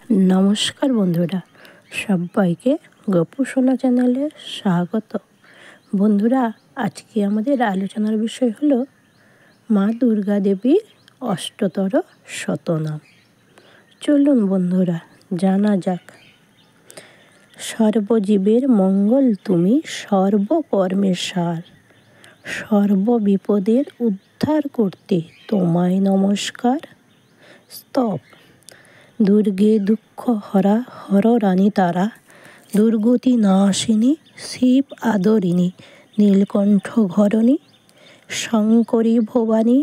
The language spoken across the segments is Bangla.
নমস্কার বন্ধুরা, সবাইকে গপু সোনা চ্যানেলে স্বাগত। বন্ধুরা, আজকে আমাদের আলোচনার বিষয় হলো মা দুর্গা দেবীর অষ্টতর শতনাম। চলুন বন্ধুরা জানা যাক। সর্বজীবের মঙ্গল তুমি, সর্বকর্মের সার, সর্ববিপদের উদ্ধার করতে তোমায় নমস্কার। স্তব। দুর্গে দুঃখ হরা, হর রানী তারা, দুর্গতি নাশিনী, শিব আদরিণী, নীলকণ্ঠ ঘরণী, শঙ্করী ভবানী,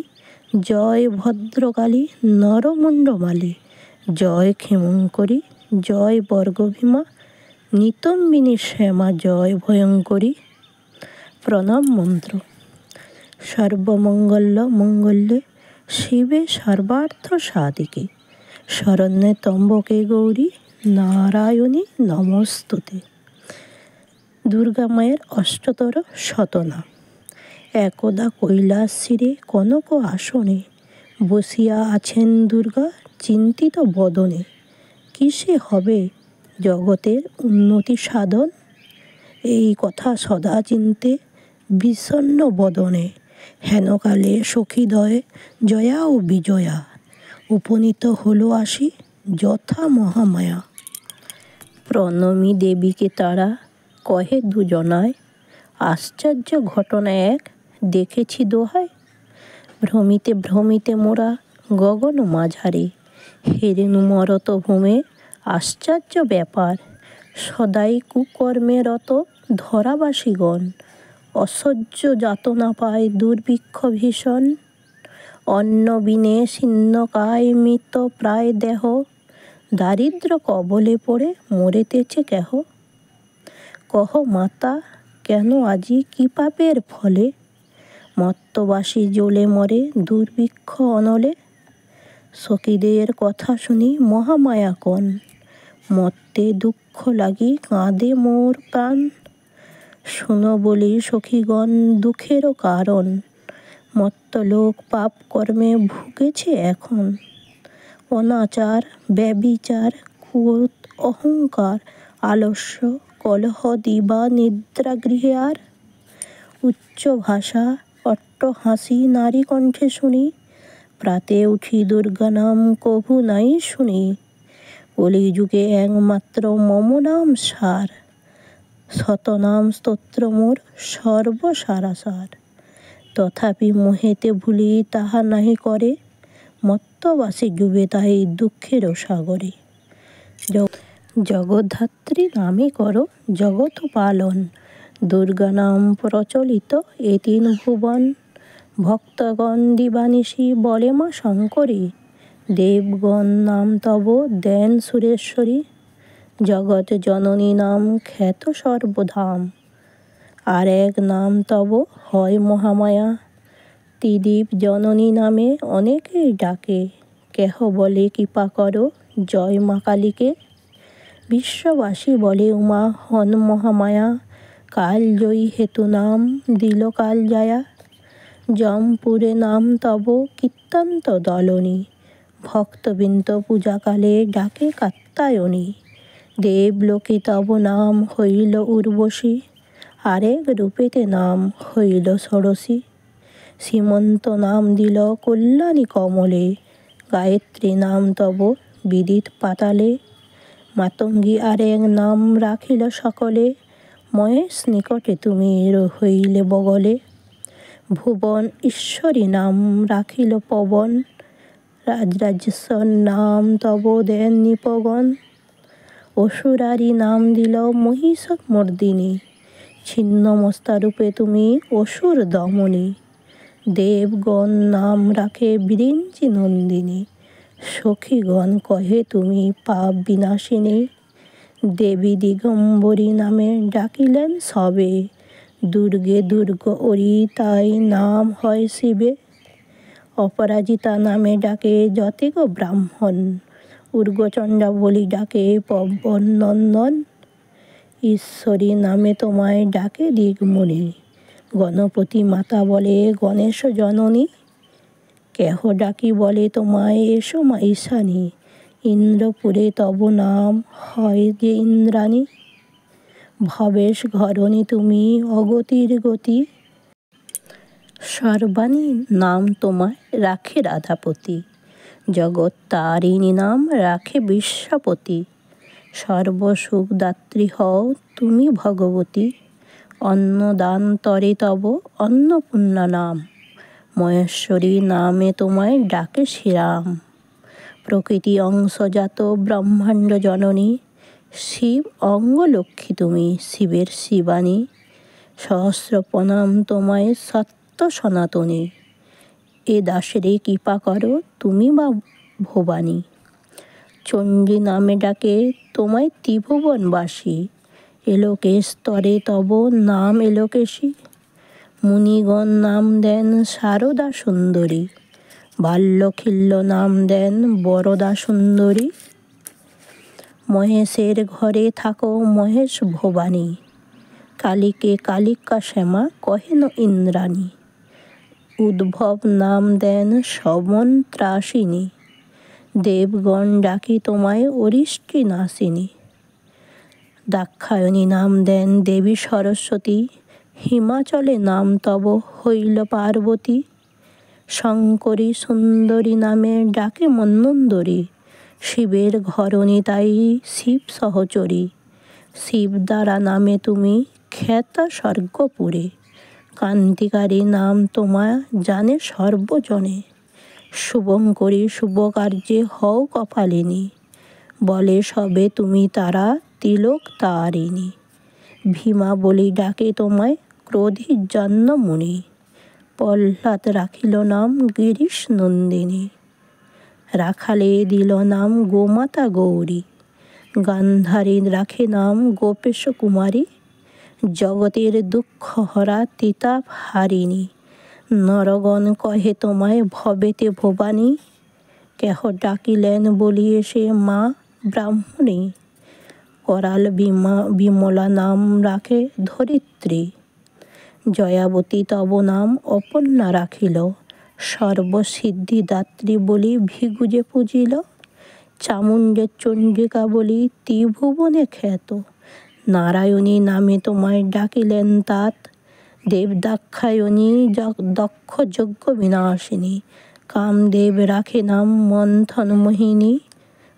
জয় ভদ্রকালী, নরমুণ্ডমালী, জয় ক্ষেমঙ্করী, জয় বর্গভীমা, নিতম্বিনী শ্যামা, জয় ভয়ঙ্করী। প্রণাম মন্ত্র। সর্বমঙ্গল মঙ্গলে শিবে সর্বার্থ সাধিকে, শরণ্যে ত্র্যম্বকে গৌরী, নারায়ণী নমস্তুতে। দুর্গা মায়ের অষ্টতর শতনাম। একদা কৈলাস শিরে কনক আসনে, বসিয়া আছেন দুর্গা চিন্তিত বদনে। কিসে হবে জগতের উন্নতি সাধন, এই কথা সদা চিন্তে বিষণ্ণ বদনে। হেনকালে সখীদ্বয় জয়া ও বিজয়া, উপনীত হলো আসি যথা মহামায়া। প্রণমী দেবীকে তারা কহে দুজনায়, আশ্চর্য ঘটনা এক দেখেছি দোহায়। ভ্রমিতে ভ্রমিতে মোরা গগন মাঝারে, হেরেনু মরত ভূমে আশ্চর্য ব্যাপার। সদাই কুকর্মে রত ধরাবাসীগণ, অসহ্য যাতনা পায় দুর্ভিক্ষ ভীষণ। অন্ন বিনে শীর্ণকায় মৃত প্রায় দেহ, দারিদ্র কবলে পড়ে মরেতেছে কেহ। কহ মাতা কেন আজি কি পাপের ফলে, মর্ত্যবাসী জ্বলে মরে দুর্ভিক্ষ অনলে। সখীদের কথা শুনি মহামায়া কন, মর্তে দুঃখ লাগি কাঁদে মোর প্রাণ। শুনো বলি সখীগণ দুঃখেরও কারণ, মর্ত্যলোক পাপ কর্মে ভুগেছে এখন। অনাচার, ব্যভিচার, ক্রোধ, অহংকার, আলস্য, কলহ, দিবা নিদ্রা গৃহে আর। উচ্চ ভাষা, অট্টহাসি নারী কণ্ঠে শুনি, প্রাতে উঠি দুর্গা নাম কভু নাই শুনি। কলিযুগে একমাত্র মম নাম সার, শতনাম স্তোত্র মোর সর্বসারাসার। তথাপি মোহেতে ভুলি তাহা নাহি করে, মর্ত্যবাসী ডুবে তাই দুঃখেরও সাগরে। জগদ্ধাত্রী নামে করো জগৎ পালন, দুর্গা নাম প্রচলিত এ তিন ভুবন। ভক্তগণ দিবানিশি বলে মা শঙ্করী, দেবগণ নাম তব দেন সুরেশ্বরী। জগৎ জননী নাম খ্যাত সর্বধাম, আর এক নাম তব হয় মহামায়া। ত্রিদীপ জননী নামে অনেকেই ডাকে, কেহ বলে কৃপা করো জয় মা কালীকে। বিশ্ববাসী বলে উমা হন মহামায়া, কালজয়ী হেতু নাম দিল কালজায়া। জমপুরে নাম তব কীর্তন্ত দলনী, ভক্তবৃন্দ পূজাকালে ডাকে কাত্যায়নী। দেবলোকে তব নাম হইল উর্বশী, আরেক রূপেতে নাম হইল ষোড়শী। সীমন্ত নাম দিল কল্যাণী কমলে, গায়ত্রী নাম তব বিদিত পাতালে। মাতঙ্গী আরেক নাম রাখিল সকলে, মহেশ নিকটে তুমি হইলে বগলে। ভুবন ঈশ্বরী নাম রাখিল পবন, রাজরাজেশ্বর নাম তব দেন নিপগণ। অসুরারি নাম দিল মহিষমর্দিনী, ছিন্নমস্তা রূপে তুমি অসুর দমনী। দেবগণ নাম রাখে বিরিঞ্চি নন্দিনী, সখীগণ কহে তুমি পাপ বিনাশিনী। দেবী দিগম্বরী নামে ডাকিলেন সবে, দুর্গে দুর্গ ওরি তাই নাম হয় শিবে। অপরাজিতা নামে ডাকে যতেক ব্রাহ্মণ, উগ্রচণ্ডা বলি ডাকে পবন নন্দন। ঈশ্বরী নামে তোমায় ডাকে দিগমণি, গণপতি মাতা বলে গণেশ জননী। কেহ ডাকি বলে তোমায় এসো মা ঈশানী, ইন্দ্রপুরে তব নাম হয় যে ইন্দ্রাণী। ভবেশ ঘরণী তুমি অগতির গতি। সর্বাণী নাম তোমায় রাখে রাধাপতি। জগৎ তারিণী নাম রাখে বিশ্বপতি। সর্বসুখদাত্রী হও তুমি ভগবতী। অন্নদান তরে তব অন্নপূর্ণা নাম। মহেশ্বরী নামে তোমায় ডাকে শ্রীরাম। প্রকৃতি অংশজাত ব্রহ্মাণ্ড জননী। শিব অঙ্গলক্ষ্মী তুমি শিবের শিবানী। সহস্র প্রণাম তোমায় সত্য সনাতনী। এ দাসেরে কৃপা করো তুমি বা ভবানী। চণ্ডী নামে ডাকে তোমায় ত্রিভুবনবাসী। এলোকেশ স্তরে তব নাম এলোকেশী। মুনিগণ নাম দেন শারদা সুন্দরী। বাল্যখিল্য নাম দেন বরদা সুন্দরী। মহেশের ঘরে থাকো মহেশ ভবানী। কালীকে কালিকা শ্যামা কহেন ইন্দ্রাণী। উদ্ভব নাম দেন সমন্ত্রাসিনী। দেবগণ ডাকি তোমায় অরিষ্টি নাশিনী। দাক্ষায়ণী নাম দেন দেবী সরস্বতী। হিমাচলে নাম তব হইল পার্বতী। শঙ্করী সুন্দরী নামে ডাকে মন্বন্তরী। শিবের ঘরণী তাই শিব সহচরী। শিবদ্বারা নামে তুমি খ্যাতা স্বর্গপুরে। কান্তিকারী নাম তোমায় জানে সর্বজনে। শুভঙ্করী শুভকার্যে হও কপালিনী। বলে সবে তুমি তারা তিলক তারিণী। ভীমা বলি ডাকে তোমায় ক্রোধী জন্মমুনি। প্রহ্লাদ রাখিল নাম গিরিশ নন্দিনী। রাখালে দিল নাম গোমাতা গৌরী। গান্ধারী রাখে নাম গোপেশ কুমারী। জগতের দুঃখ হরা তিতাপ হারিণী। নরগণ কহে তোমায় ভবেতে ভবানী। কেহ ডাকিলেন বলি এসে মা ব্রাহ্মণী। করাল বিমলা নাম রাখে ধরিত্রী। জয়াবতী তব নাম অপর্ণা রাখিল। সর্বসিদ্ধিদাত্রী বলি ভৃগু যে পূজিল। চামুণ্ডের চণ্ডিকা বলি ত্রিভুবনে খ্যাত। নারায়ণী নামে তোমায় ডাকিলেন তাত। দেবদাক্ষায়ণী দক্ষ যজ্ঞ বিনাশিনী। কামদেব রাখে নাম মন্থন মোহিনী।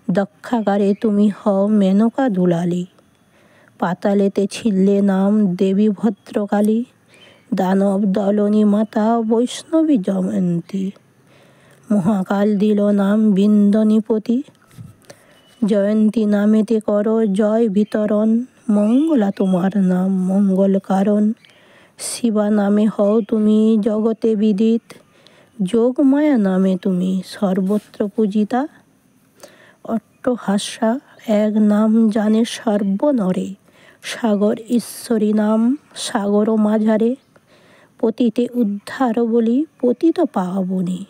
দক্ষাগারে তুমি হও মেনকা দুলালী। পাতালেতে ছিলে নাম দেবী ভদ্রকালী। দানব দলনী মাতা বৈষ্ণবী জয়ন্তী। মহাকাল দিল নাম বিন্দনীপতি। জয়ন্তী নামেতে করো জয় বিতরণ। মঙ্গলা তোমার নাম মঙ্গল কারণ। শিবা নামে হও তুমি জগতে বিদিত। যোগমায়া নামে তুমি সর্বত্র পূজিতা। অট্টহাস্যা এক নাম জানে সর্বনরে। সাগর ঈশ্বরী নাম সাগর মাঝারে। পতিতে উদ্ধার বলি পতিত পাবনী।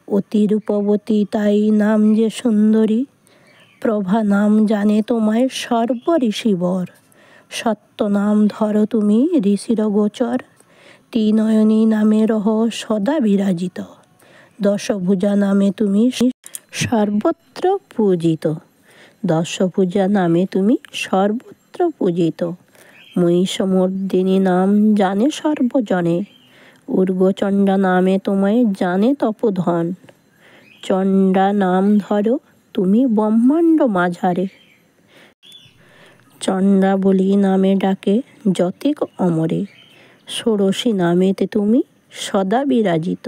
অতিরূপবতী তাই নাম যে সুন্দরী। প্রভা নাম জানে তোমায় সর্ব ঋষিবর। সত্য নাম ধরো তুমি ঋষির গোচর। ত্রিনয়নী নামে রহ সদা বিরাজিত। দশভুজা নামে তুমি সর্বত্র পূজিত। দশভুজা নামে তুমি সর্বত্র পূজিত। মহিষমর্দিনী নাম জানে সর্বজনে। ঊর্ধ্বচণ্ডা নামে তোমায় জানে তপোধন। চণ্ডা নাম ধরো তুমি ব্রহ্মাণ্ড মাঝারে। চণ্ডাবলী নামে ডাকে যতিক অমরে। ষোড়শী নামেতে তুমি সদা বিরাজিত।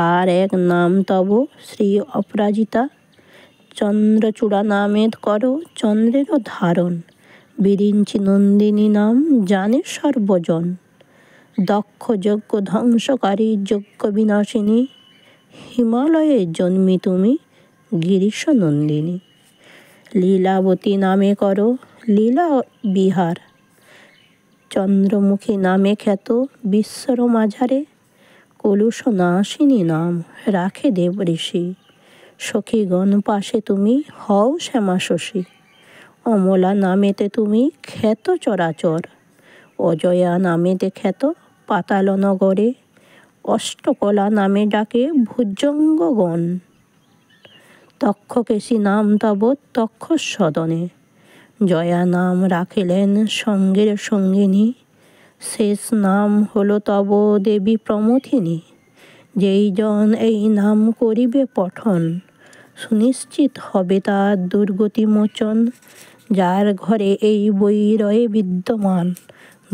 আর এক নাম তব শ্রী অপরাজিতা। চন্দ্রচূড়া নামে করো চন্দ্রেরও ধারণ। বিরিঞ্চি নন্দিনী নাম জানে সর্বজন। দক্ষ যজ্ঞ ধ্বংসকারী যজ্ঞ বিনাশিনী। হিমালয়ে জন্মি তুমি গিরিশ নন্দিনী। লীলাবতী নামে করো লীলা বিহার। চন্দ্রমুখী নামে খ্যাত বিশ্বর মাঝারে। কলুষ নাশিনী নাম রাখে দেব ঋষি। সখীগণ পাশে তুমি হও শ্যামা শশী। অমলা নামেতে তুমি খ্যাত চরাচর। অজয়া নামেতে খ্যাত পাতাল নগরে। অষ্টকলা নামে ডাকে ভুজঙ্গগণ। তক্ষকেশী নাম তব তক্ষসদনে, জয়া নাম রাখিলেন সঙ্গের সঙ্গিনী, শেষ নাম হলো তব দেবী প্রমথিনী। যেই জন এই নাম করিবে পঠন, সুনিশ্চিত হবে তার দুর্গতি মোচন। যার ঘরে এই বই রয়ে বিদ্যমান,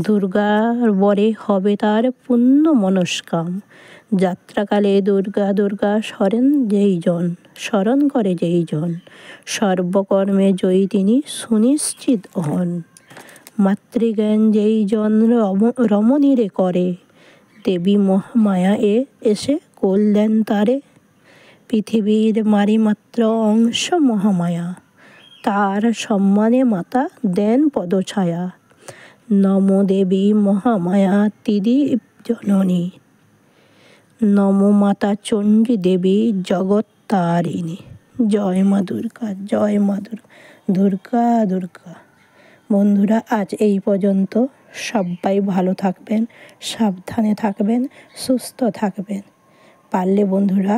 দুর্গার বরে হবে তার পুণ্য মনস্কাম। যাত্রাকালে দুর্গা দুর্গা স্মরণ করে যেই জন, সর্বকর্মে জয়ী তিনি সুনিশ্চিত হন। মাতৃজ্ঞান যেই জন রমণীরে করে, দেবী মহামায়া এসে কোল দেন তারে। পৃথিবীর মাত্র অংশ মহামায়া, তার সম্মানে মাতা দেন পদছায়া। নম দেবী মহামায়া ত্রিদীপ জননী, নম মাতা চণ্ডী দেবী জগৎ তারিণী। জয় মা দুর্গা, জয় মা দুর্গা, দুর্গা দুর্গা। বন্ধুরা, আজ এই পর্যন্ত। সবাই ভালো থাকবেন, সাবধানে থাকবেন, সুস্থ থাকবেন। পারলে বন্ধুরা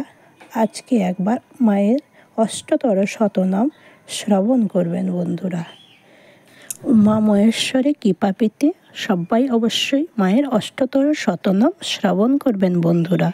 আজকে একবার মায়ের অষ্টতর শতনাম শ্রবণ করবেন বন্ধুরা। উমা মহেশ্বরে কৃপা পেতে সবাই অবশ্যই মায়ের অষ্টতর শতনাম শ্রবণ করবেন বন্ধুরা।